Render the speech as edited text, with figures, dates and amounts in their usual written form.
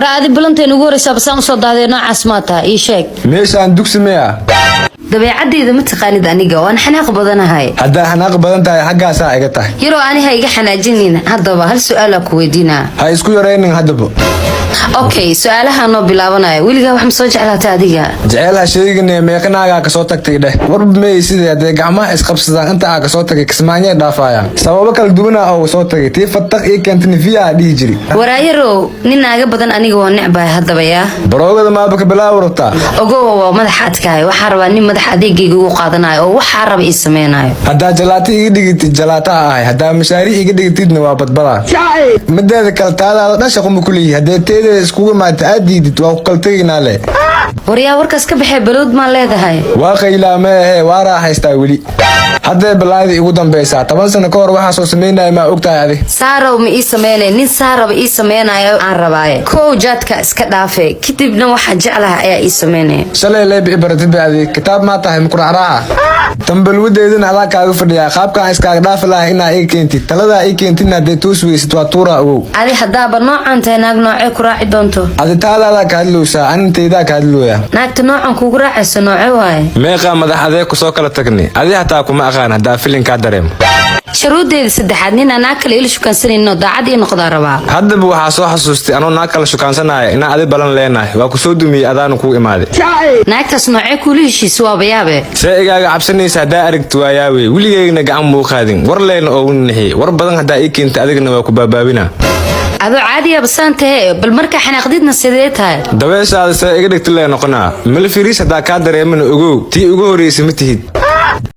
ورا هذه بلنتين وقوري سابسان صد هذه نوع عصماتها إيشك ماشي عندك سمية dabeecadda idama taqaanid aniga waan xanaaq badanahay hadda xanaaq badan tahay xaggaasa iga tahay yaro ani ha iga xanaajinin haddaba hal su'aal ku weydiinaa ha isku yareynin haddaba okay su'aalaha noo bilaabanayo weligaa wax ma soo jeclaatay adiga jecelaha sheeganay meeqanaaga ka soo tagtay dheh warba meey sidee gacmaha isqabsadaan inta ka soo tagay kismaanyay dhaafayaan sababo kala duwan oo soo tagay tii fataq iyo kantini fiya dhigi jiri waraayaro nin naaga badan aniga waan necbahay haddaba yaa baroogada maaba ka bilaawrata ogow waa madax adkaay waxa rabaa nin madax adeegayga uu qaadanayo oo waxa raba ii sameeynayo hadda jalaati iga dhigitid jalaata ahay hadda mashaari iga dhigitidna waa badbada madeeda kala taada dhasha qum kulii hadda teeda iskugu maanta aadiidid waa ku kala taginaa le wariyaa warkaas ka baxay balood ma leedahay waa qaylaamee waa raaxaystaa wali hadda balaadi ugu dambaysa 10 sano ka hor waxa soo sameynay ma ogtahay adi saaraw ma ii sameeyay nin saaraba ii sameeynayo aan rabaaye koo jadka iska dhaafay kadibna waxa jeclaha ayaa ii sameeynay shalay leeb ibaratid adi kitaab ma tahay muqraaca tambalwadeedina ala kaaga fadhiya qaabka iska dhaaf laha ina ay keentid talada ay keentidna de toosweysad waa tuura oo adi hadaba noocan tahay naag noocay ku raaci doonto adi taalaada ka hadloosa anteeda ka hadlooya naagta noocan kugu raacayso noocay waay meeqa madaxade ku soo kala tagni adi hataa kuma aqaan hada filinka dareem sharuudeeda saddexaad nin aan kale ila shukaansanayno daacad iyo noqda rabaa haddaba waxa soo xasuustay anoo naag kala shukaansanaya ina adi balan leenahay waa ku soo dumiyay adaan ku imaaday naagtaas noocay ku leeshiis waa bayaabe see igaaga cabsanaysa hadaa aragti waayaawe wiligeena gacan muu qaadin war leen oo nixi war badan hadaa ii keentay adigna waa ku baabaabina ado caadi ah basaantay bal marka xanaaqdidna sidee tahay dabeeshaada see iga dhigtay leen noqonaa meel firis hadaa ka dareemin ogow tii ugu horeysay ma tihid